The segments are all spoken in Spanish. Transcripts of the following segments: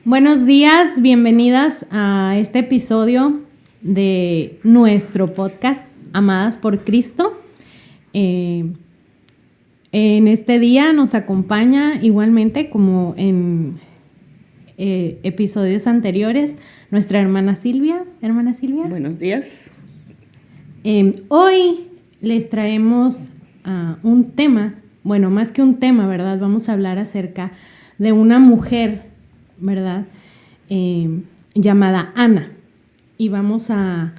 Buenos días, bienvenidas a este episodio de nuestro podcast Amadas por Cristo. En este día nos acompaña igualmente como en episodios anteriores nuestra hermana Silvia. Hermana Silvia. Buenos días. Hoy les traemos un tema, bueno, más que un tema, ¿verdad? Vamos a hablar acerca de una mujer, ¿verdad? Llamada Ana. Y vamos a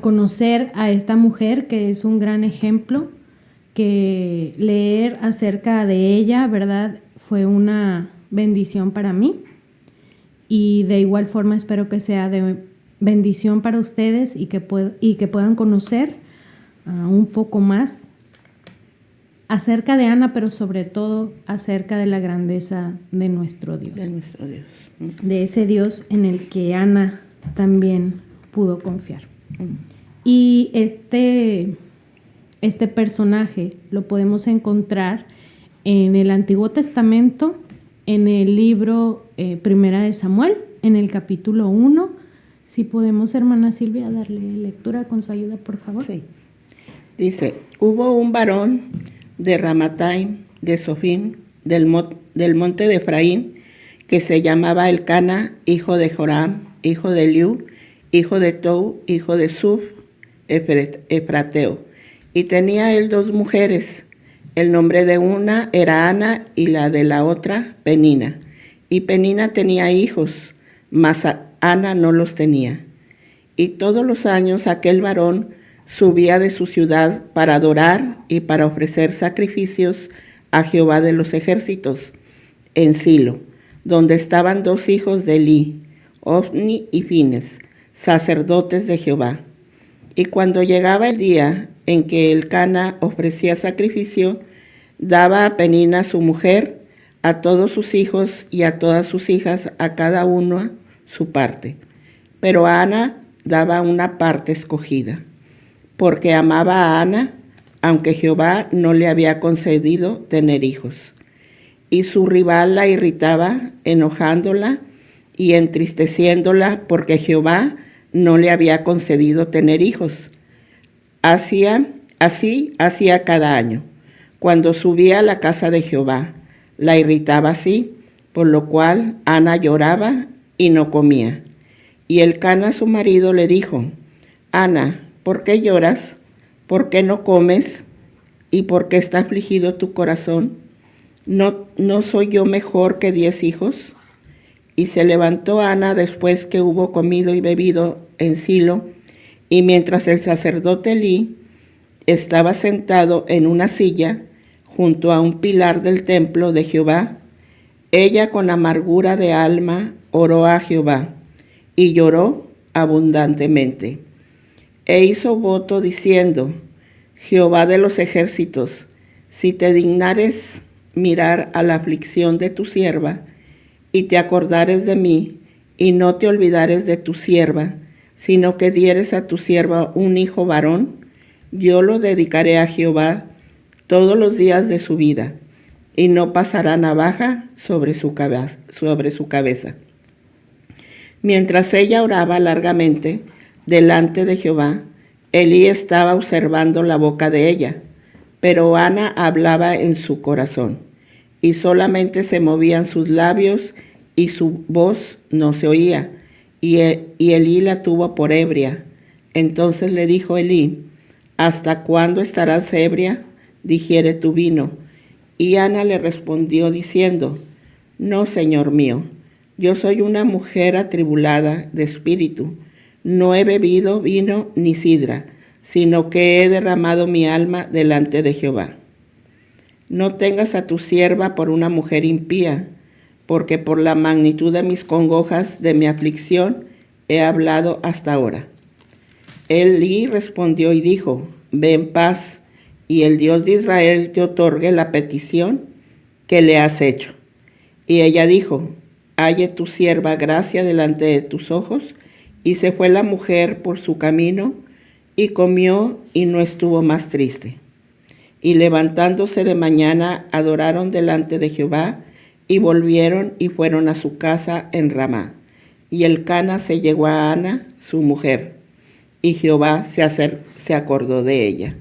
conocer a esta mujer que es un gran ejemplo, que leer acerca de ella, ¿verdad? Fue una bendición para mí. Y de igual forma espero que sea de bendición para ustedes y que puedan conocer un poco más acerca de Ana, pero sobre todo acerca de la grandeza de nuestro Dios. De nuestro Dios. De ese Dios en el que Ana también pudo confiar. Y este personaje lo podemos encontrar en el Antiguo Testamento, en el libro Primera de Samuel, en el capítulo 1. Si podemos, hermana Silvia, darle lectura con su ayuda, por favor. Sí. Dice, hubo un varón de Ramataim, de Sofim, del monte de Efraín, que se llamaba Elcana, hijo de Joram, hijo de Eliú, hijo de Tou, hijo de Suf, Efrateo. Y tenía él 2 mujeres. El nombre de una era Ana y la de la otra Penina. Y Penina tenía hijos, mas Ana no los tenía. Y todos los años aquel varón subía de su ciudad para adorar y para ofrecer sacrificios a Jehová de los ejércitos en Silo, donde estaban 2 hijos de Elí, Ofni y Fines, sacerdotes de Jehová. Y cuando llegaba el día en que Elcana ofrecía sacrificio, daba a Penina su mujer, a todos sus hijos y a todas sus hijas, a cada uno su parte. Pero a Ana daba una parte escogida, porque amaba a Ana, aunque Jehová no le había concedido tener hijos. Y su rival la irritaba, enojándola y entristeciéndola, porque Jehová no le había concedido tener hijos. Así hacía cada año. Cuando subía a la casa de Jehová, la irritaba así, por lo cual Ana lloraba y no comía. Y Elcana, su marido, le dijo, Ana, ¿por qué lloras? ¿Por qué no comes? ¿Y por qué está afligido tu corazón? ¿No soy yo mejor que 10 hijos? Y se levantó Ana después que hubo comido y bebido en Silo, y mientras el sacerdote Elí estaba sentado en una silla junto a un pilar del templo de Jehová, ella con amargura de alma oró a Jehová y lloró abundantemente. E hizo voto diciendo, Jehová de los ejércitos, si te dignares mirar a la aflicción de tu sierva, y te acordares de mí, y no te olvidares de tu sierva, sino que dieres a tu sierva un hijo varón, yo lo dedicaré a Jehová todos los días de su vida, y no pasará navaja sobre su cabeza. Mientras ella oraba largamente delante de Jehová, Elí estaba observando la boca de ella, pero Ana hablaba en su corazón, y solamente se movían sus labios y su voz no se oía, y Elí la tuvo por ebria. Entonces le dijo Elí, ¿hasta cuándo estarás ebria? Digiere tu vino. Y Ana le respondió diciendo, no, Señor mío, yo soy una mujer atribulada de espíritu, no he bebido vino ni sidra, sino que he derramado mi alma delante de Jehová. No tengas a tu sierva por una mujer impía, porque por la magnitud de mis congojas, de mi aflicción, he hablado hasta ahora. Elí respondió y dijo, ve en paz, y el Dios de Israel te otorgue la petición que le has hecho. Y ella dijo, halle tu sierva gracia delante de tus ojos, y se fue la mujer por su camino, y comió y no estuvo más triste. Y levantándose de mañana, adoraron delante de Jehová, Y volvieron y fueron a su casa en Ramá. Y el Cana se llegó a Ana, su mujer, y Jehová se acordó de ella.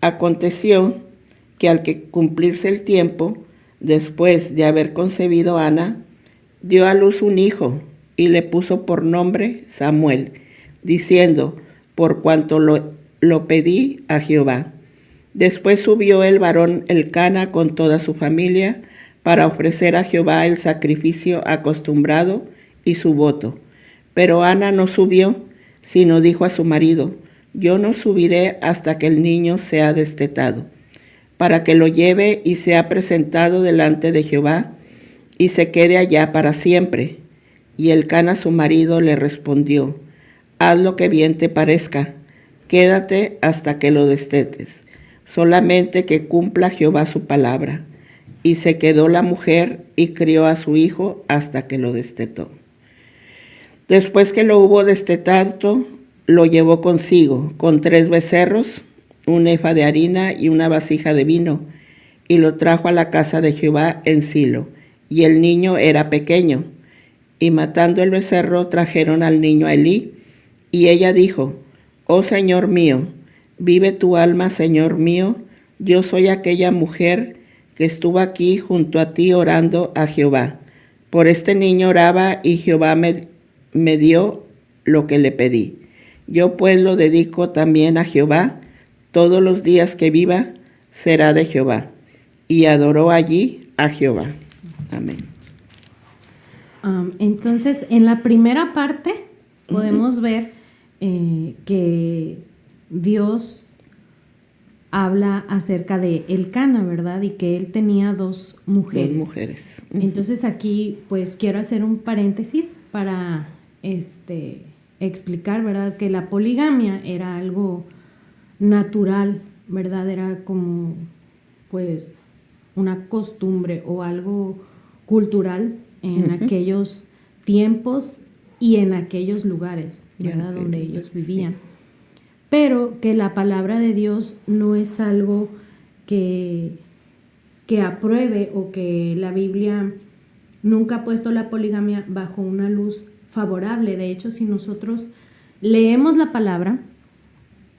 Aconteció que al que cumplirse el tiempo, después de haber concebido Ana, dio a luz un hijo y le puso por nombre Samuel, diciendo, por cuanto lo pedí a Jehová. Después subió el varón Elcana con toda su familia para ofrecer a Jehová el sacrificio acostumbrado y su voto. Pero Ana no subió, sino dijo a su marido, yo no subiré hasta que el niño sea destetado, para que lo lleve y sea presentado delante de Jehová, y se quede allá para siempre. Y Elcana su marido le respondió, haz lo que bien te parezca, quédate hasta que lo destetes, solamente que cumpla Jehová su palabra. Y se quedó la mujer y crió a su hijo hasta que lo destetó. Después que lo hubo destetado, lo llevó consigo, con 3 becerros, un efa de harina y una vasija de vino, y lo trajo a la casa de Jehová en Silo. Y el niño era pequeño. Y matando el becerro, trajeron al niño a Elí, y ella dijo, oh Señor mío, vive tu alma, Señor mío, yo soy aquella mujer que estuvo aquí junto a ti orando a Jehová. Por este niño oraba y Jehová me dio lo que le pedí. Yo pues lo dedico también a Jehová, todos los días que viva será de Jehová. Y adoró allí a Jehová. Amén. Entonces, en la primera parte podemos ver que Dios habla acerca de Elcana, ¿verdad? Y que él tenía 2 mujeres. 2 mujeres. Entonces aquí pues quiero hacer un paréntesis para explicar, ¿verdad? Que la poligamia era algo natural, ¿verdad? Era como pues una costumbre o algo cultural en aquellos tiempos y en aquellos lugares, ¿verdad? Donde ellos vivían. Pero que la palabra de Dios no es algo que apruebe o que la Biblia nunca ha puesto la poligamia bajo una luz favorable. De hecho, si nosotros leemos la palabra,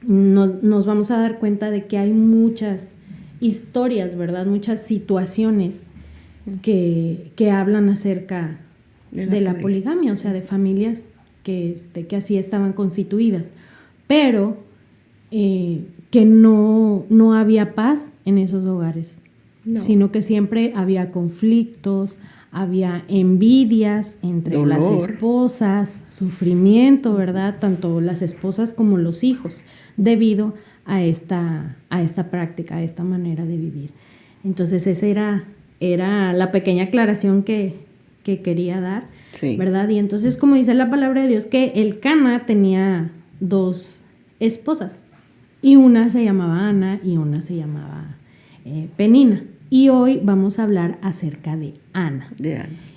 nos vamos a dar cuenta de que hay muchas historias, ¿verdad? Muchas situaciones que hablan acerca de la poligamia, o sea, de familias que así estaban constituidas, pero que no había paz en esos hogares, sino que siempre había conflictos, había envidias entre dolor, las esposas, sufrimiento, ¿verdad? Tanto las esposas como los hijos, debido a esta práctica, a esta manera de vivir. Entonces esa era la pequeña aclaración que quería dar, sí, ¿verdad? Y entonces, como dice la palabra de Dios, que Elcana tenía 2 esposas, y una se llamaba Ana y una se llamaba Penina. Y hoy vamos a hablar acerca de Ana.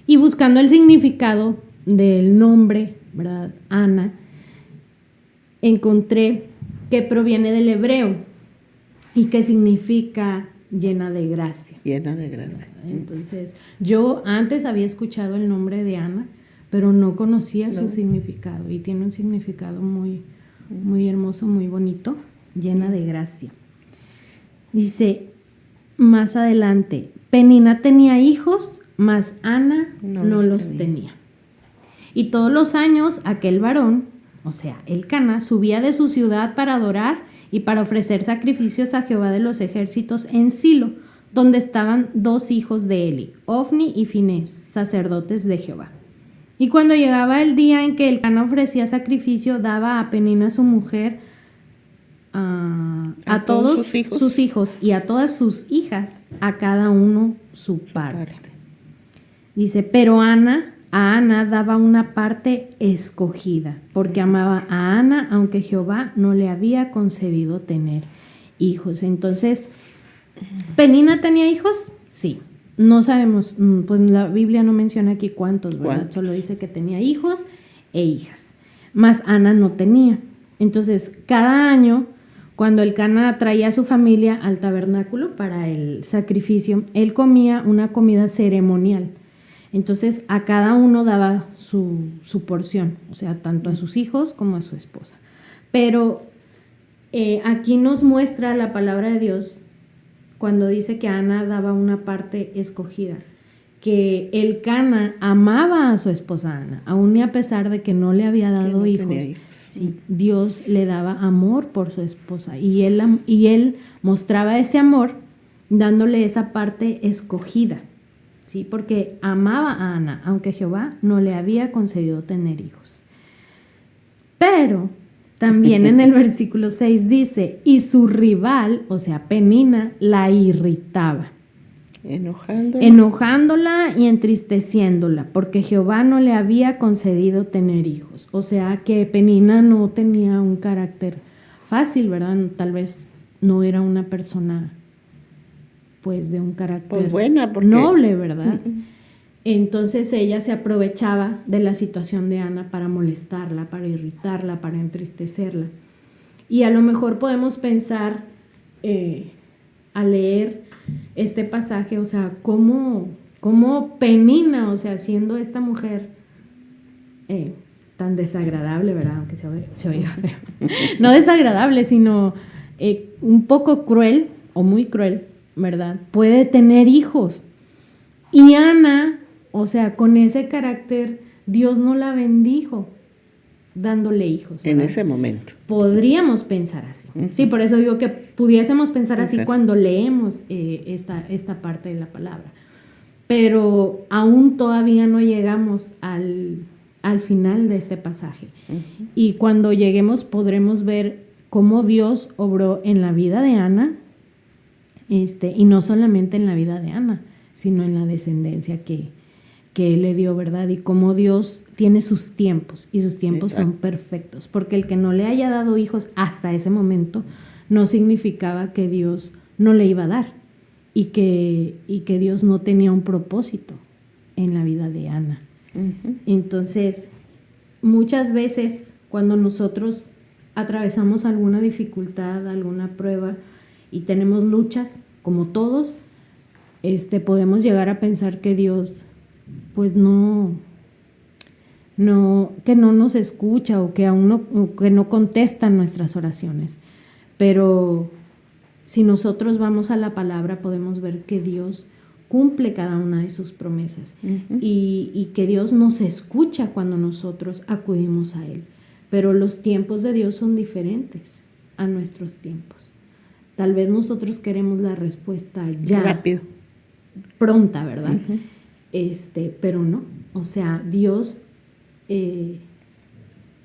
Y buscando el significado del nombre, ¿verdad? Ana, encontré que proviene del hebreo y que significa llena de gracia. Llena de gracia. Entonces, yo antes había escuchado el nombre de Ana, pero no conocía su significado, y tiene un significado muy, muy hermoso, muy bonito, llena de gracia. Dice más adelante, Penina tenía hijos, mas Ana no los tenía. Y todos los años aquel varón, o sea, Elcana, subía de su ciudad para adorar y para ofrecer sacrificios a Jehová de los ejércitos en Silo, donde estaban 2 hijos de Eli, Ofni y Finés, sacerdotes de Jehová. Y cuando llegaba el día en que Elcana ofrecía sacrificio, daba a Penina su mujer a todos sus hijos y a todas sus hijas, a cada uno su parte. Dice, pero a Ana daba una parte escogida, porque amaba a Ana, aunque Jehová no le había concedido tener hijos. Entonces, ¿Penina tenía hijos? Sí. No sabemos, pues la Biblia no menciona aquí cuántos, ¿verdad? Solo dice que tenía hijos e hijas. Mas Ana no tenía. Entonces, cada año, Cuando el Cana traía a su familia al tabernáculo para el sacrificio, él comía una comida ceremonial. Entonces a cada uno daba su porción, o sea, tanto a sus hijos como a su esposa. Pero aquí nos muestra la palabra de Dios cuando dice que Ana daba una parte escogida, que el Cana amaba a su esposa Ana, aun y a pesar de que no le había dado hijos. Sí, Dios le daba amor por su esposa y él mostraba ese amor dándole esa parte escogida, ¿sí? Porque amaba a Ana, aunque Jehová no le había concedido tener hijos. Pero también en el versículo 6 dice, y su rival, o sea, Penina, la irritaba. Enojándola y entristeciéndola, porque Jehová no le había concedido tener hijos. O sea que Penina no tenía un carácter fácil, ¿verdad? Tal vez no era una persona, pues, de un carácter noble, ¿verdad? Entonces ella se aprovechaba de la situación de Ana para molestarla, para irritarla, para entristecerla. Y a lo mejor podemos pensar, al leer este pasaje, o sea, cómo Penina, o sea, siendo esta mujer tan desagradable, ¿verdad? Aunque se oiga feo. No desagradable, sino un poco cruel o muy cruel, ¿verdad? Puede tener hijos. Y Ana, o sea, con ese carácter, Dios no la bendijo dándole hijos, ¿verdad? En ese momento. Podríamos pensar así. Sí, por eso digo que pudiésemos pensar así cuando leemos esta parte de la palabra. Pero aún todavía no llegamos al final de este pasaje. Y cuando lleguemos podremos ver cómo Dios obró en la vida de Ana, y no solamente en la vida de Ana, sino en la descendencia que Él le dio, ¿verdad? Y cómo Dios tiene sus tiempos, y sus tiempos son perfectos, porque el que no le haya dado hijos hasta ese momento no significaba que Dios no le iba a dar, y que Dios no tenía un propósito en la vida de Ana. Entonces, muchas veces cuando nosotros atravesamos alguna dificultad, alguna prueba, y tenemos luchas, como todos, podemos llegar a pensar que Dios, pues que no nos escucha, o que que no contestan nuestras oraciones. Pero si nosotros vamos a la palabra, podemos ver que Dios cumple cada una de sus promesas, y que Dios nos escucha cuando nosotros acudimos a Él. Pero los tiempos de Dios son diferentes a nuestros tiempos. Tal vez nosotros queremos la respuesta ya, rápido, pronta, ¿verdad? Pero no, o sea, Dios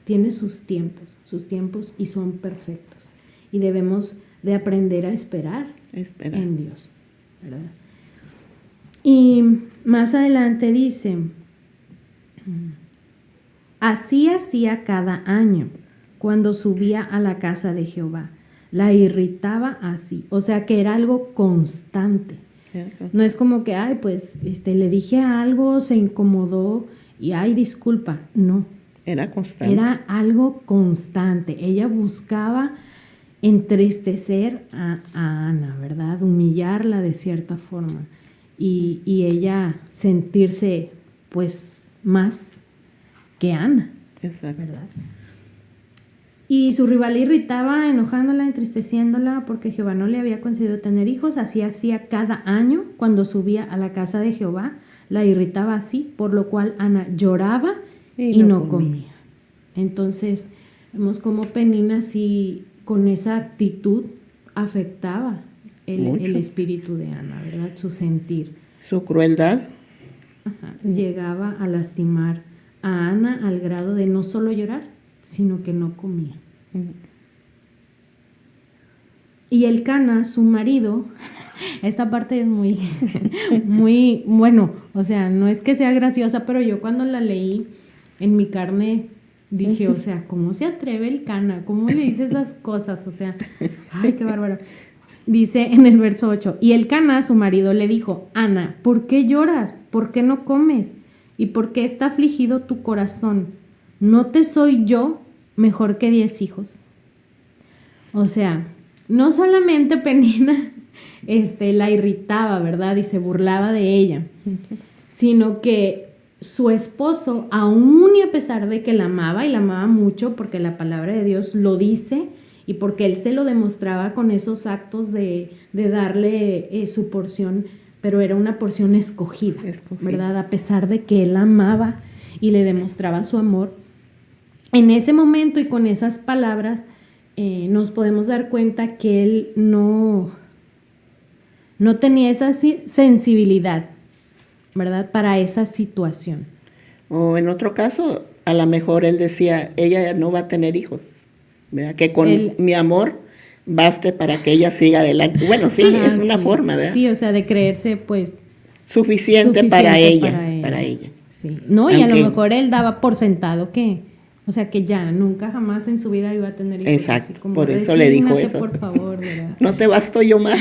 tiene sus tiempos y son perfectos, y debemos de aprender a esperar en Dios, ¿verdad? Y más adelante dice, así hacía cada año cuando subía a la casa de Jehová, la irritaba así, o sea que era algo constante. No es como que, pues, le dije algo, se incomodó y, disculpa. No. Era constante. Era algo constante. Ella buscaba entristecer a Ana, ¿verdad? Humillarla de cierta forma. Y ella sentirse, pues, más que Ana. Exacto. ¿Verdad? Y su rival irritaba, enojándola, entristeciéndola, porque Jehová no le había concedido tener hijos. Así hacía cada año cuando subía a la casa de Jehová, la irritaba así, por lo cual Ana lloraba y no comía. Entonces, vemos cómo Penina sí, con esa actitud, afectaba el espíritu de Ana, ¿verdad? Su sentir. Su crueldad. Llegaba a lastimar a Ana al grado de no solo llorar, sino que no comía. Y el Cana, su marido, esta parte es muy, muy, bueno, o sea, no es que sea graciosa, pero yo cuando la leí en mi carne dije, o sea, ¿cómo se atreve el Cana? ¿Cómo le dice esas cosas? O sea, ay, qué bárbaro. Dice en el verso 8, y el Cana, su marido, le dijo, Ana, ¿por qué lloras? ¿Por qué no comes? ¿Y por qué está afligido tu corazón? ¿No te soy yo mejor que 10 hijos? O sea, no solamente Penina la irritaba, ¿verdad? Y se burlaba de ella, sino que su esposo, aún y a pesar de que la amaba, y la amaba mucho porque la palabra de Dios lo dice y porque él se lo demostraba con esos actos de darle su porción, pero era una porción escogida, ¿verdad? A pesar de que él amaba y le demostraba su amor, en ese momento y con esas palabras nos podemos dar cuenta que él no tenía esa sensibilidad, ¿verdad? Para esa situación. O en otro caso, a lo mejor él decía, ella no va a tener hijos, ¿verdad? Que con mi amor baste para que ella siga adelante. Bueno, sí, es una forma, ¿verdad? Sí, o sea, de creerse, pues... Suficiente para ella. Sí, no, y aunque, a lo mejor él daba por sentado que, o sea, que ya nunca jamás en su vida iba a tener hijos. Exacto, así como, por eso le dijo eso. Por favor, ¿verdad? No te basto yo más.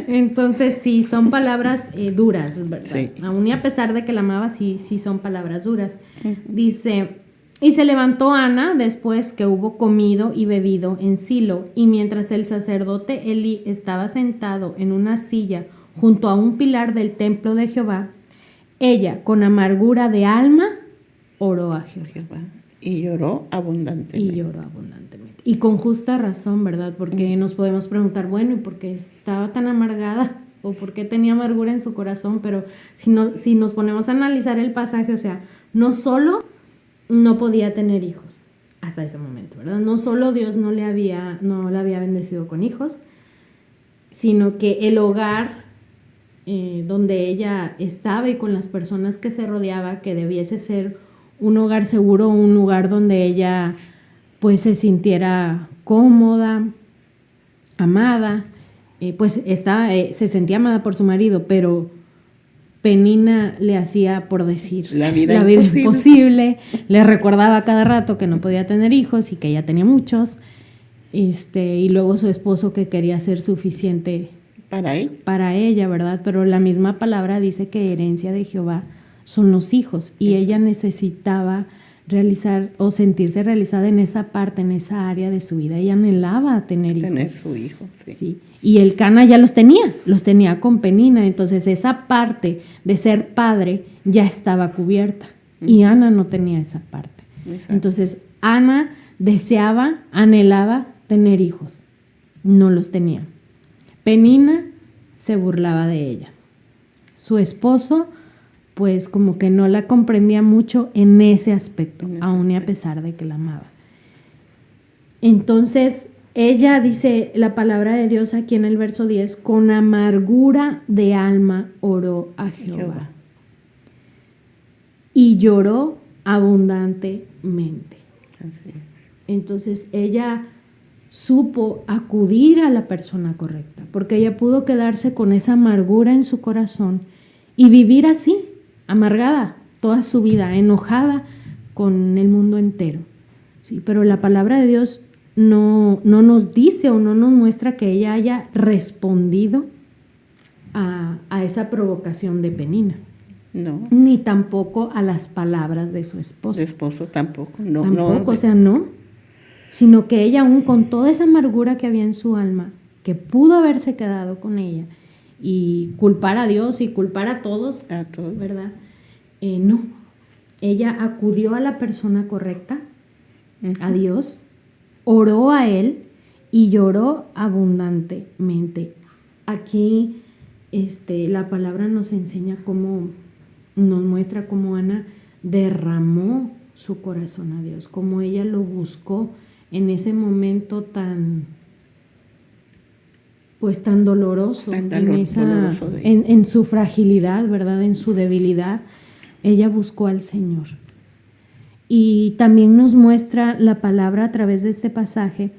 Entonces, sí, son palabras duras, ¿verdad? Sí. Aún y a pesar de que la amaba, sí son palabras duras. Dice, y se levantó Ana después que hubo comido y bebido en Silo, y mientras el sacerdote Elí estaba sentado en una silla junto a un pilar del templo de Jehová, ella, con amargura de alma, oró a Jehová. Y lloró abundantemente. Y con justa razón, ¿verdad? Porque nos podemos preguntar, bueno, ¿y por qué estaba tan amargada? ¿O por qué tenía amargura en su corazón? Pero si nos ponemos a analizar el pasaje, o sea, no solo no podía tener hijos hasta ese momento, ¿verdad? No solo Dios no la había bendecido con hijos, sino que el hogar donde ella estaba y con las personas que se rodeaba, que debiese ser un hogar seguro, un lugar donde ella pues se sintiera cómoda, amada, pues se sentía amada por su marido, pero Penina le hacía, por decir, la vida imposible, le recordaba cada rato que no podía tener hijos y que ella tenía muchos, y luego su esposo que quería ser suficiente para ella, ¿verdad? Pero la misma palabra dice que herencia de Jehová son los hijos, y ella necesitaba realizar o sentirse realizada en esa parte, en esa área de su vida. Ella anhelaba tener hijos. Tener su hijo, sí. Y el Cana ya los tenía con Penina, entonces esa parte de ser padre ya estaba cubierta, y Ana no tenía esa parte. Exacto. Entonces Ana anhelaba tener hijos, no los tenía. Penina se burlaba de ella. Su esposo pues como que no la comprendía mucho en ese aspecto, aún y a pesar de que la amaba. Entonces, ella dice la palabra de Dios aquí en el verso 10, con amargura de alma oró a Jehová. Y lloró abundantemente. Así es. Entonces, ella supo acudir a la persona correcta, porque ella pudo quedarse con esa amargura en su corazón y vivir así, amargada toda su vida, enojada con el mundo entero. Sí, pero la palabra de Dios no nos dice o no nos muestra que ella haya respondido a esa provocación de Penina. No. Ni tampoco a las palabras de su esposo. Su esposo tampoco, no. Tampoco, o sea, no. Sino que ella, aún con toda esa amargura que había en su alma, que pudo haberse quedado con ella y culpar a Dios y culpar a todos, ¿verdad? No. Ella acudió a la persona correcta, a Dios, oró a Él y lloró abundantemente. Aquí la palabra nos enseña nos muestra cómo Ana derramó su corazón a Dios, cómo ella lo buscó en ese momento tan doloroso, en su fragilidad, ¿verdad? En su debilidad, ella buscó al Señor. Y también nos muestra la palabra a través de este pasaje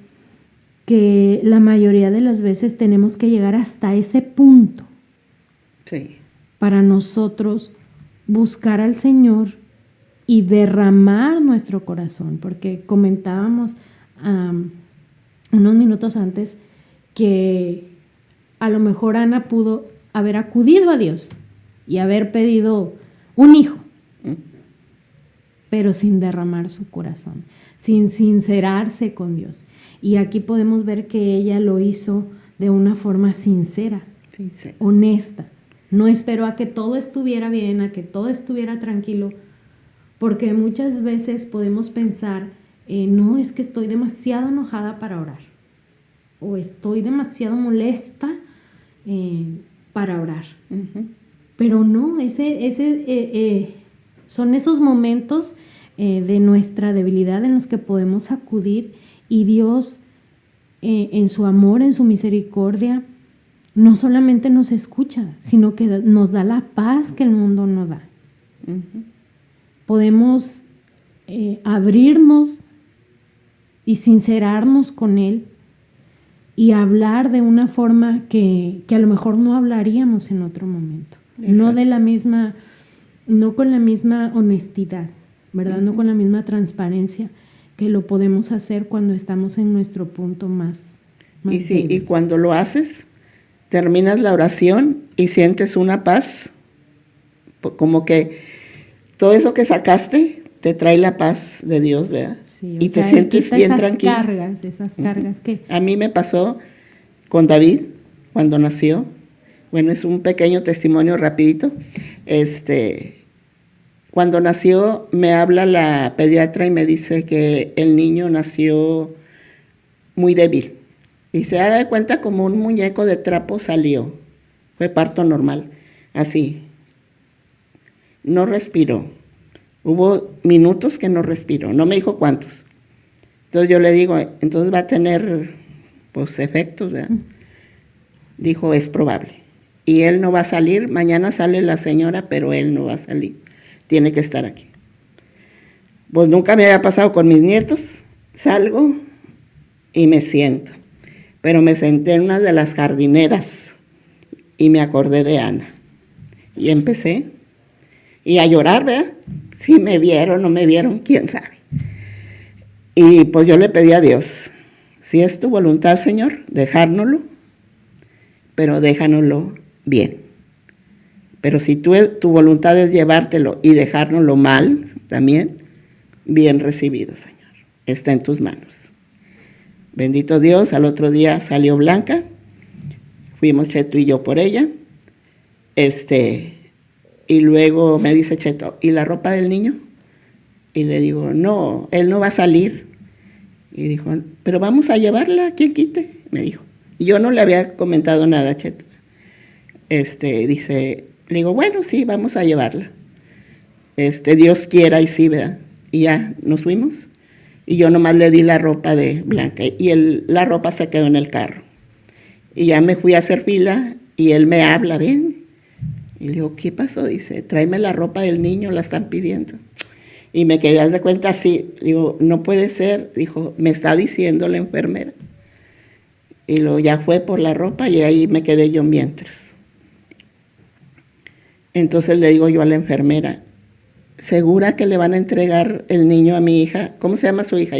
que la mayoría de las veces tenemos que llegar hasta ese punto para nosotros buscar al Señor y derramar nuestro corazón, porque comentábamos unos minutos antes que a lo mejor Ana pudo haber acudido a Dios y haber pedido un hijo, pero sin derramar su corazón, sin sincerarse con Dios. Y aquí podemos ver que ella lo hizo de una forma sincera, honesta. No esperó a que todo estuviera bien, a que todo estuviera tranquilo, porque muchas veces podemos pensar, no, es que estoy demasiado enojada para orar, o estoy demasiado molesta para orar. Uh-huh. Pero no, son esos momentos de nuestra debilidad en los que podemos acudir, y Dios, en su amor, en su misericordia, no solamente nos escucha, sino que nos da la paz que el mundo no da. Uh-huh. Podemos abrirnos y sincerarnos con Él y hablar de una forma que a lo mejor no hablaríamos en otro momento. Exacto. No con la misma honestidad, ¿verdad? Uh-huh. No con la misma transparencia que lo podemos hacer cuando estamos en nuestro punto más débil. Y cuando lo haces, terminas la oración y sientes una paz, como que todo eso que sacaste te trae la paz de Dios, ¿verdad? Sí, y te sientes bien tranquilo. Esas cargas uh-huh. que... A mí me pasó con David cuando nació. Bueno, es un pequeño testimonio rapidito. Cuando nació, me habla la pediatra y me dice que el niño nació muy débil. Y se haga de cuenta como un muñeco de trapo salió. Fue parto normal, así. No respiró. Hubo minutos que no respiró, no me dijo cuántos. Entonces yo le digo, entonces va a tener pues efectos, ¿verdad? Dijo, es probable. Y él no va a salir, mañana sale la señora, pero él no va a salir. Tiene que estar aquí. Pues nunca me había pasado con mis nietos. Salgo y me siento. Pero me senté en una de las jardineras y me acordé de Ana. Y empecé. Y a llorar, ¿verdad? Si me vieron o no me vieron, quién sabe. Y pues yo le pedí a Dios, si es tu voluntad, Señor, dejárnoslo, pero déjanoslo bien. Pero si tu voluntad es llevártelo y dejárnoslo mal, también, bien recibido, Señor. Está en tus manos. Bendito Dios, al otro día salió Blanca, fuimos Cheto y yo por ella, y luego me dice Cheto, ¿y la ropa del niño? Y le digo, no, él no va a salir. Y dijo, pero vamos a llevarla, ¿quién quite? Me dijo. Y yo no le había comentado nada a Cheto. Le digo, bueno, sí, vamos a llevarla. Dios quiera y sí, ¿verdad? Y ya nos fuimos. Y yo nomás le di la ropa de Blanca y la ropa se quedó en el carro. Y ya me fui a hacer fila y él me habla, ven. Y le digo, ¿qué pasó? Dice, tráeme la ropa del niño, la están pidiendo. Y me quedé, haz de cuenta, así. Digo, no puede ser. Dijo, me está diciendo la enfermera. Y luego ya fue por la ropa y ahí me quedé yo mientras. Entonces le digo yo a la enfermera, ¿segura que le van a entregar el niño a mi hija? ¿Cómo se llama su hija?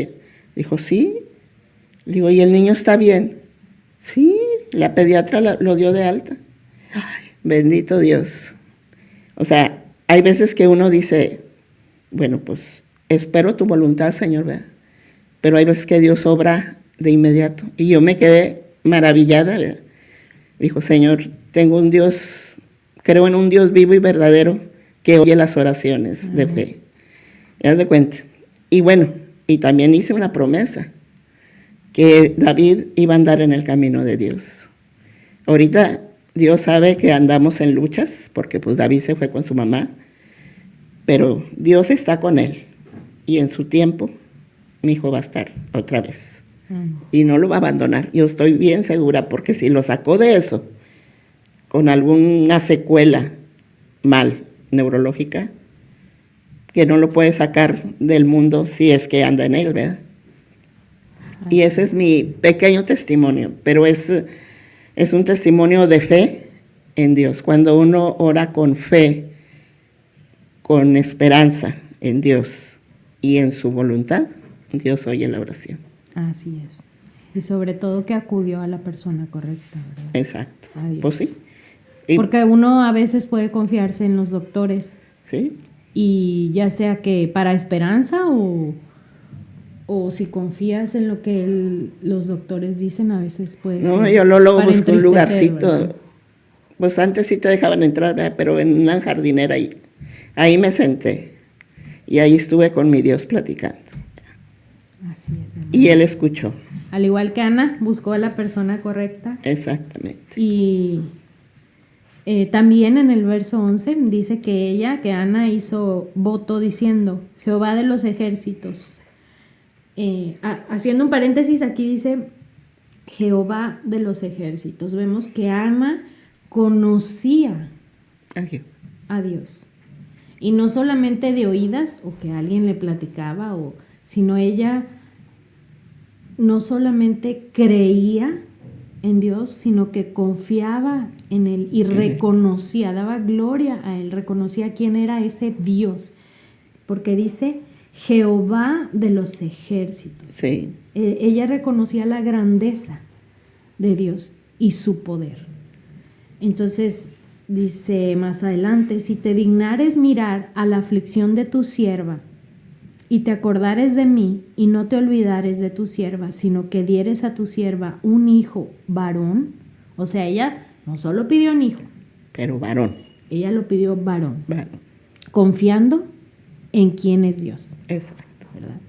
Dijo, sí. Le digo, ¿y el niño está bien? Sí, la pediatra lo dio de alta. Ay, bendito Dios. O sea, hay veces que uno dice, bueno, pues espero tu voluntad, Señor, ¿verdad? Pero hay veces que Dios obra de inmediato. Y yo me quedé maravillada, ¿verdad? Dijo, Señor, tengo un Dios, creo en un Dios vivo y verdadero que oye las oraciones de fe. ¿Te das cuenta? Y bueno, y también hice una promesa, que David iba a andar en el camino de Dios. Ahorita Dios sabe que andamos en luchas, porque pues David se fue con su mamá, pero Dios está con él, y en su tiempo mi hijo va a estar otra vez. Y no lo va a abandonar, yo estoy bien segura, porque si lo sacó de eso, con alguna secuela mal, neurológica, que no lo puede sacar del mundo si es que anda en él, ¿verdad? Así. Y ese es mi pequeño testimonio, pero es un testimonio de fe en Dios. Cuando uno ora con fe, con esperanza en Dios y en su voluntad, Dios oye la oración. Así es. Y sobre todo que acudió a la persona correcta, ¿verdad? Exacto. A Dios. Pues sí. Porque uno a veces puede confiarse en los doctores. Sí. y ya sea que para esperanza o si confías en lo que los doctores dicen, a veces puede ser. No, yo luego para busqué un entristecer, lugarcito. ¿verdad? Pues antes sí te dejaban entrar, ¿verdad? Pero en una jardinera ahí me senté. Y ahí estuve con mi Dios platicando. Así es, hermana. Y él escuchó. Al igual que Ana, buscó a la persona correcta. Exactamente. Y también en el verso 11 dice que Ana hizo voto diciendo, Jehová de los ejércitos. Haciendo un paréntesis, aquí dice Jehová de los ejércitos. Vemos que Ana conocía Ay, a Dios. Y no solamente de oídas o que alguien le platicaba, sino ella no solamente creía en Dios, sino que confiaba en Él y reconocía, daba gloria a Él, reconocía quién era ese Dios. Porque dice Jehová de los ejércitos. sí. Ella reconocía la grandeza de Dios y su poder. Entonces dice más adelante, si te dignares mirar a la aflicción de tu sierva y te acordares de mí y no te olvidares de tu sierva, sino que dieres a tu sierva un hijo varón, o sea, ella no solo pidió un hijo, Pero varón. ella lo pidió varón, Varón. confiando en quién es Dios, Exacto. ¿verdad?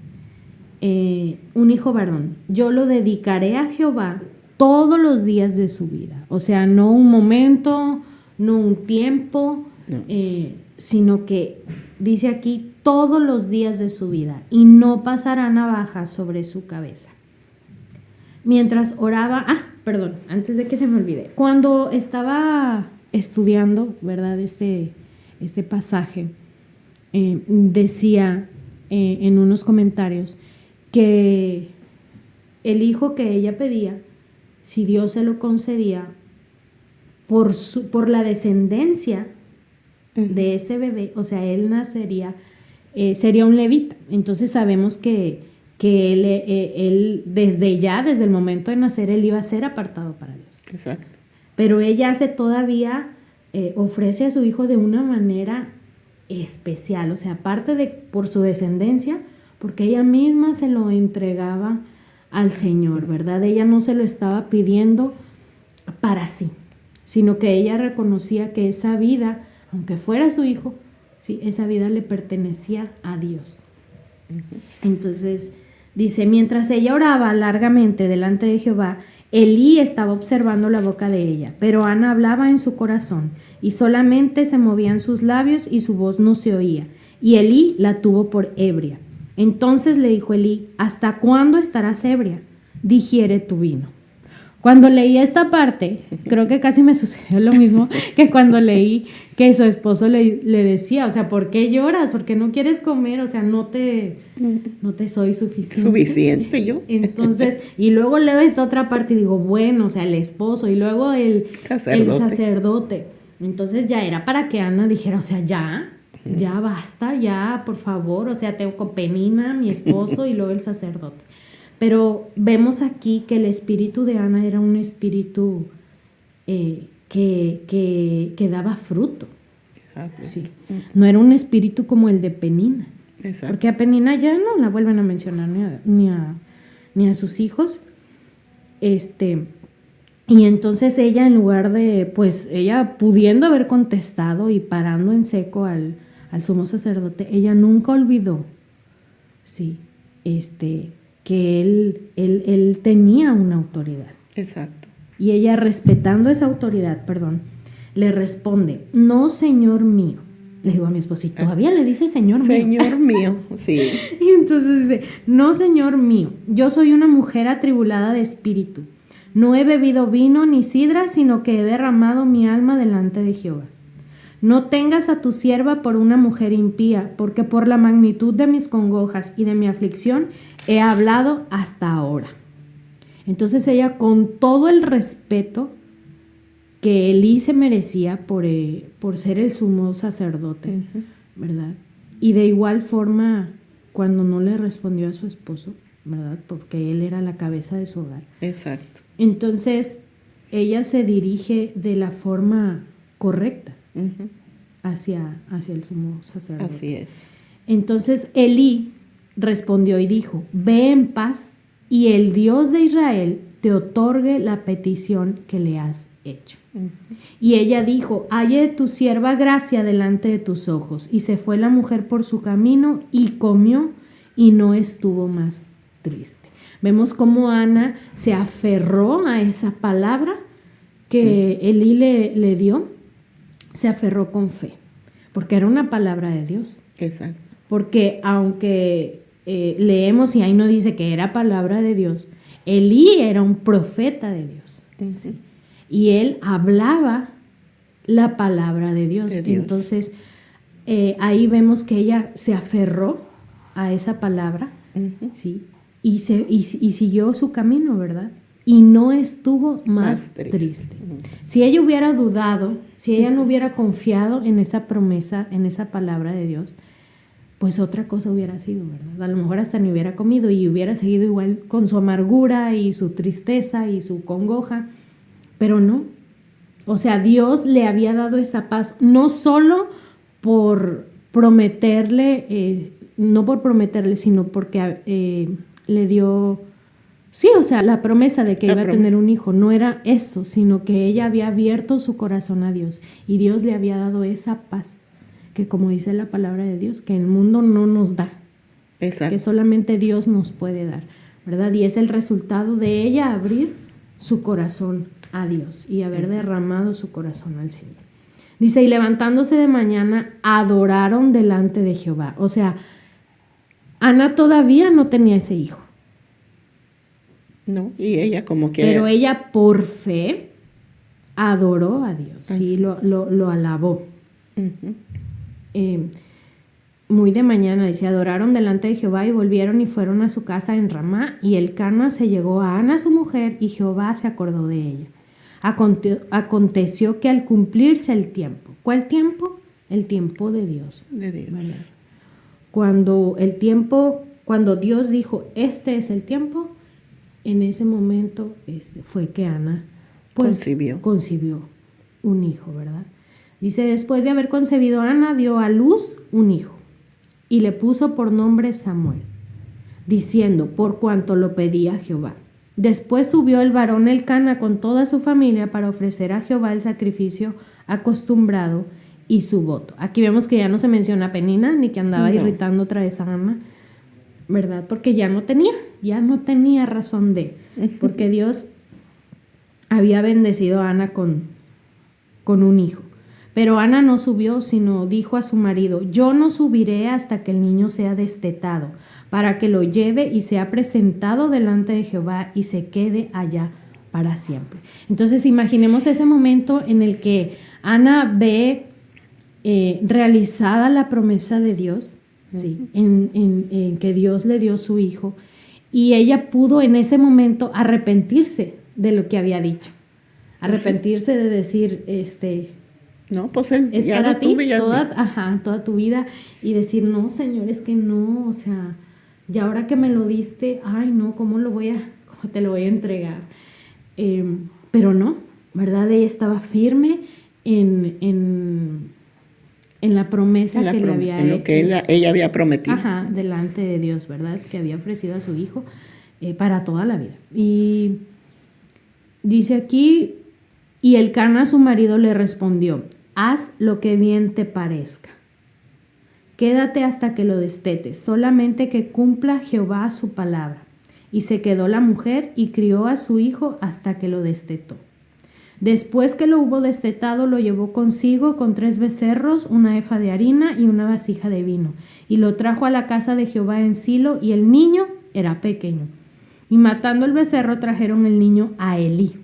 Un hijo varón, yo lo dedicaré a Jehová todos los días de su vida, o sea, no un momento, no un tiempo, No. sino que dice aquí todos los días de su vida y no pasará navaja sobre su cabeza. Mientras oraba, antes de que se me olvide, cuando estaba estudiando, ¿verdad? Este pasaje, decía en unos comentarios que el hijo que ella pedía, si Dios se lo concedía, por la descendencia de ese bebé, o sea, él nacería, sería un levita. Entonces sabemos que él desde el momento de nacer, él iba a ser apartado para Dios. Exacto. Pero ella hace todavía, ofrece a su hijo de una manera especial, o sea, aparte de por su descendencia, porque ella misma se lo entregaba al Señor, ¿verdad? Ella no se lo estaba pidiendo para sí, sino que ella reconocía que esa vida, aunque fuera su hijo, sí, esa vida le pertenecía a Dios. Entonces dice, mientras ella oraba largamente delante de Jehová, Elí estaba observando la boca de ella, pero Ana hablaba en su corazón y solamente se movían sus labios y su voz no se oía. Y Elí la tuvo por ebria. Entonces le dijo Elí, ¿hasta cuándo estarás ebria? Digiere tu vino. Cuando leí esta parte, creo que casi me sucedió lo mismo que cuando leí que su esposo le decía, o sea, ¿por qué lloras? ¿Por qué no quieres comer? O sea, no te soy suficiente. Suficiente yo. Entonces, y luego leo esta otra parte y digo, bueno, o sea, el esposo y luego el sacerdote. Entonces ya era para que Ana dijera, o sea, ya basta, ya, por favor, o sea, tengo con Penina, mi esposo y luego el sacerdote. Pero vemos aquí que el espíritu de Ana era un espíritu que daba fruto. Sí. No era un espíritu como el de Penina. Exacto. Porque a Penina ya no la vuelven a mencionar ni a sus hijos. Y entonces ella, en lugar de, pues ella pudiendo haber contestado y parando en seco al sumo sacerdote, ella nunca olvidó, sí, que él tenía una autoridad. Exacto. Y ella, respetando esa autoridad, le responde, no, Señor mío. Le digo a mi esposo, y todavía le dice Señor mío. Señor mío, sí. Y entonces dice, no, Señor mío, yo soy una mujer atribulada de espíritu. No he bebido vino ni sidra, sino que he derramado mi alma delante de Jehová. No tengas a tu sierva por una mujer impía, porque por la magnitud de mis congojas y de mi aflicción he hablado hasta ahora. Entonces ella, con todo el respeto que Elí se merecía por ser el sumo sacerdote, ¿verdad? Y de igual forma, cuando no le respondió a su esposo, ¿verdad? Porque él era la cabeza de su hogar. Exacto. Entonces ella se dirige de la forma correcta. hacia el sumo sacerdote. Así es. Entonces Elí respondió y dijo: ve en paz, y el Dios de Israel te otorgue la petición que le has hecho. Y ella dijo: halle tu sierva gracia delante de tus ojos. Y se fue la mujer por su camino y comió, y no estuvo más triste. Vemos cómo Ana se aferró a esa palabra que Elí le dio, se aferró con fe, porque era una palabra de Dios. Exacto. Porque aunque leemos y ahí no dice que era palabra de Dios, Elí era un profeta de Dios. ¿Sí? Y él hablaba la palabra de Dios. Entonces, ahí vemos que ella se aferró a esa palabra, ¿sí? Y siguió su camino, ¿verdad? Y no estuvo más triste. Si ella hubiera dudado, si ella no hubiera confiado en esa promesa, en esa palabra de Dios, pues otra cosa hubiera sido, ¿verdad? A lo mejor hasta ni hubiera comido y hubiera seguido igual con su amargura y su tristeza y su congoja, pero no. O sea, Dios le había dado esa paz, no solo por prometerle, no por prometerle, sino porque le dio, sí, o sea, la promesa de que iba a tener un hijo. No era eso, sino que ella había abierto su corazón a Dios y Dios le había dado esa paz que, como dice la palabra de Dios, que el mundo no nos da. Exacto. Que solamente Dios nos puede dar, ¿verdad? Y es el resultado de ella abrir su corazón a Dios y haber derramado su corazón al Señor. Dice: y levantándose de mañana, adoraron delante de Jehová. O sea, Ana todavía no tenía ese hijo. No, y ella como que... Pero ella por fe adoró a Dios, sí, lo alabó. Muy de mañana, dice, adoraron delante de Jehová y volvieron y fueron a su casa en Ramá, y Elcana se llegó a Ana su mujer, y Jehová se acordó de ella. Aconteció que al cumplirse el tiempo, ¿cuál tiempo? El tiempo de Dios. De Dios. ¿Verdad? Cuando Dios dijo, este es el tiempo, en ese momento fue que Ana concibió un hijo, ¿verdad? Dice: después de haber concebido, Ana dio a luz un hijo y le puso por nombre Samuel, diciendo: por cuanto lo pedía Jehová. Después subió el varón Elcana con toda su familia para ofrecer a Jehová el sacrificio acostumbrado y su voto. Aquí vemos que ya no se menciona a Penina ni que andaba irritando otra vez a Ana, ¿verdad? Porque ya no tenía razón de, porque Dios había bendecido a Ana con un hijo. Pero Ana no subió, sino dijo a su marido: yo no subiré hasta que el niño sea destetado, para que lo lleve y sea presentado delante de Jehová y se quede allá para siempre. Entonces imaginemos ese momento en el que Ana ve realizada la promesa de Dios, ¿sí? en que Dios le dio su hijo, y ella pudo en ese momento arrepentirse de lo que había dicho, arrepentirse de decir, no, pues es ya para lo ti tuve, ya toda tu vida, y decir: no, Señor, es que no, o sea, y ahora que me lo diste, ay no, ¿cómo te lo voy a entregar? Pero no, ¿verdad? Ella estaba firme en la promesa que le había hecho. En lo que ella había prometido. Delante de Dios, ¿verdad? Que había ofrecido a su hijo para toda la vida. Y dice aquí: y Elcana su marido le respondió: haz lo que bien te parezca. Quédate hasta que lo destetes, solamente que cumpla Jehová su palabra. Y se quedó la mujer y crió a su hijo hasta que lo destetó. Después que lo hubo destetado, lo llevó consigo con 3 becerros, una efa de harina y una vasija de vino. Y lo trajo a la casa de Jehová en Silo, y el niño era pequeño. Y matando el becerro, trajeron el niño a Elí.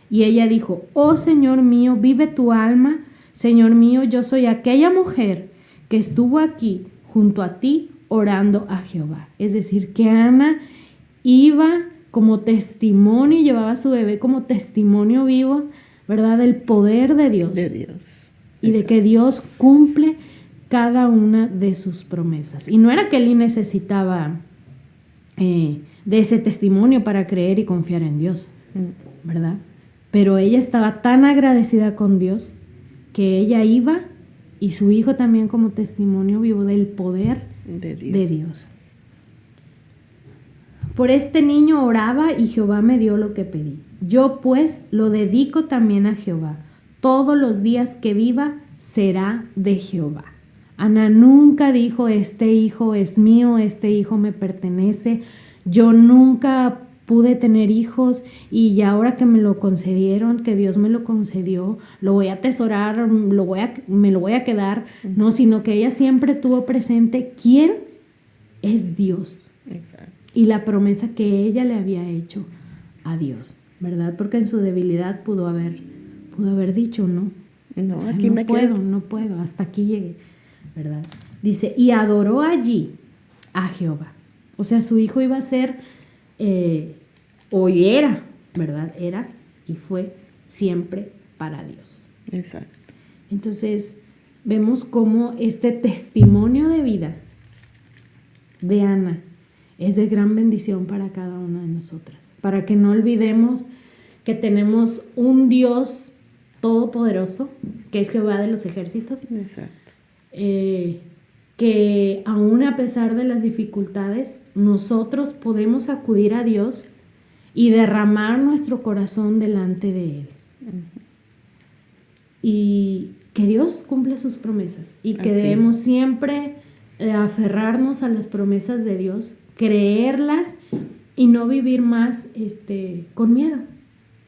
Y ella dijo: oh Señor mío, vive tu alma, Señor mío, yo soy aquella mujer que estuvo aquí junto a ti orando a Jehová. Es decir, que Ana iba como testimonio, llevaba a su bebé como testimonio vivo, ¿verdad? Del poder de Dios. De Dios. Y de que Dios cumple cada una de sus promesas. Y no era que Elí necesitaba de ese testimonio para creer y confiar en Dios, ¿verdad? Pero ella estaba tan agradecida con Dios que ella iba y su hijo también como testimonio vivo del poder de Dios. Por este niño oraba y Jehová me dio lo que pedí. Yo pues lo dedico también a Jehová. Todos los días que viva será de Jehová. Ana nunca dijo, este hijo es mío, este hijo me pertenece. Yo nunca pude tener hijos y ya ahora que me lo concedieron, que Dios me lo concedió, lo voy a atesorar, me lo voy a quedar. No, sino que ella siempre tuvo presente quién es Dios. Exacto. Y la promesa que ella le había hecho a Dios, ¿verdad? Porque en su debilidad pudo haber dicho, ¿no? No, o sea, aquí me quedo. No puedo, hasta aquí llegué, ¿verdad? Dice, y adoró allí a Jehová. O sea, su hijo iba a ser, hoy era, ¿verdad? Era y fue siempre para Dios. Exacto. Entonces, vemos cómo este testimonio de vida de Ana es de gran bendición para cada una de nosotras, para que no olvidemos que tenemos un Dios todopoderoso, que es Jehová de los ejércitos, Exacto. Que aún a pesar de las dificultades, nosotros podemos acudir a Dios y derramar nuestro corazón delante de Él. Y que Dios cumple sus promesas y que debemos siempre aferrarnos a las promesas de Dios, creerlas y no vivir más con miedo,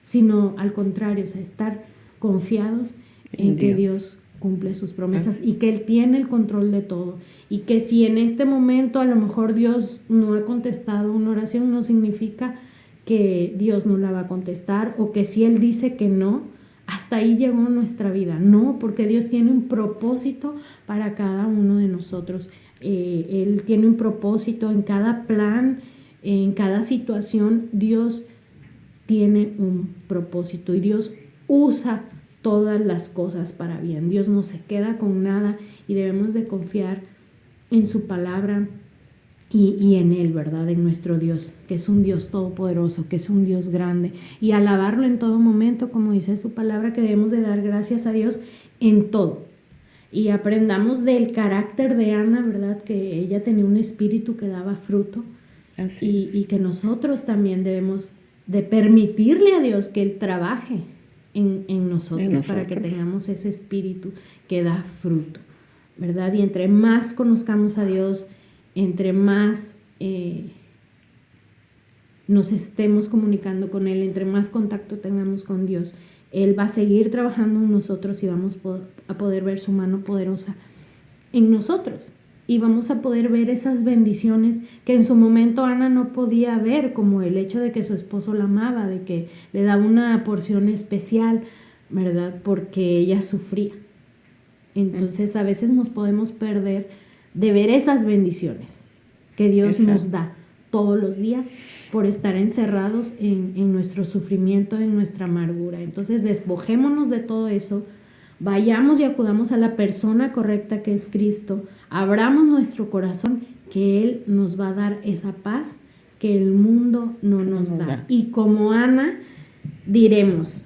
sino al contrario, o sea, estar confiados en que Dios cumple sus promesas y que Él tiene el control de todo, y que si en este momento a lo mejor Dios no ha contestado una oración, no significa que Dios no la va a contestar, o que si Él dice que no, hasta ahí llegó nuestra vida. No, porque Dios tiene un propósito para cada uno de nosotros. Él tiene un propósito en cada plan, en cada situación. Dios tiene un propósito y Dios usa todas las cosas para bien. Dios no se queda con nada y debemos de confiar en su palabra y en Él, ¿verdad? En nuestro Dios, que es un Dios todopoderoso, que es un Dios grande, y alabarlo en todo momento, como dice su palabra, que debemos de dar gracias a Dios en todo. Y aprendamos del carácter de Ana, ¿verdad? Que ella tenía un espíritu que daba fruto. Y que nosotros también debemos de permitirle a Dios que Él trabaje en nosotros para que tengamos ese espíritu que da fruto, ¿verdad? Y entre más conozcamos a Dios, entre más nos estemos comunicando con Él, entre más contacto tengamos con Dios, Él va a seguir trabajando en nosotros y vamos a poder ver su mano poderosa en nosotros. Y vamos a poder ver esas bendiciones que en su momento Ana no podía ver, como el hecho de que su esposo la amaba, de que le daba una porción especial, ¿verdad? Porque ella sufría. Entonces a veces nos podemos perder de ver esas bendiciones que Dios nos da todos los días por estar encerrados en nuestro sufrimiento, en nuestra amargura. Entonces despojémonos de todo eso, vayamos y acudamos a la persona correcta que es Cristo, abramos nuestro corazón, que Él nos va a dar esa paz que el mundo no nos da. Y como Ana diremos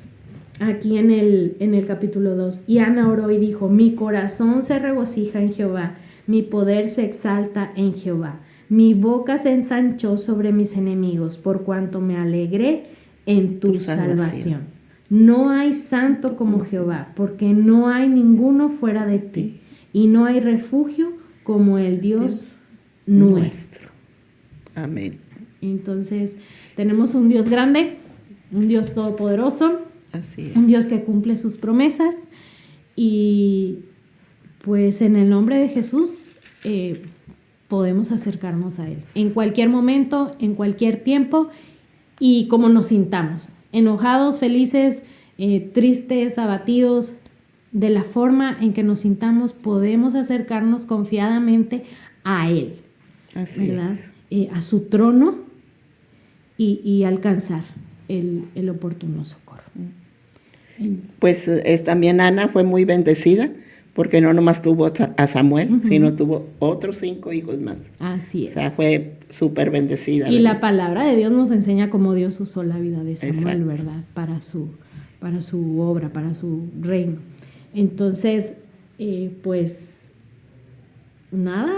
aquí en el capítulo 2, y Ana oró y dijo: mi corazón se regocija en Jehová, mi poder se exalta en Jehová, mi boca se ensanchó sobre mis enemigos, por cuanto me alegré en tu salvación. No hay santo como Jehová, porque no hay ninguno fuera de ti, y no hay refugio como el Dios nuestro. Amén. Entonces, tenemos un Dios grande, un Dios todopoderoso, un Dios que cumple sus promesas, y pues en el nombre de Jesús podemos acercarnos a Él en cualquier momento, en cualquier tiempo, y como nos sintamos, enojados, felices, tristes, abatidos, de la forma en que nos sintamos, podemos acercarnos confiadamente a Él, ¿verdad? A su trono y alcanzar el oportuno socorro. Pues también Ana fue muy bendecida, porque no nomás tuvo a Samuel, sino tuvo otros 5 hijos más. Así es. O sea, fue súper bendecida. Y ¿verdad? la palabra de Dios nos enseña cómo Dios usó la vida de Samuel, ¿verdad? Para su obra, para su reino. Entonces, Pues nada,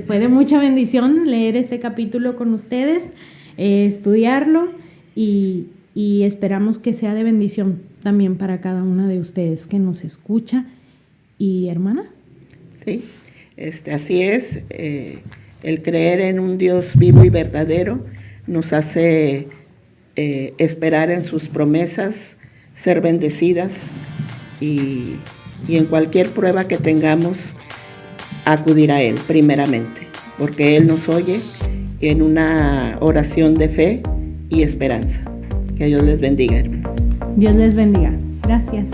fue de mucha bendición leer este capítulo con ustedes, estudiarlo y esperamos que sea de bendición también para cada una de ustedes que nos escucha. ¿Y hermana? Sí, así es. El creer en un Dios vivo y verdadero nos hace esperar en sus promesas, ser bendecidas y en cualquier prueba que tengamos, acudir a Él primeramente, porque Él nos oye en una oración de fe y esperanza. Que Dios les bendiga, hermanos. Dios les bendiga. Gracias.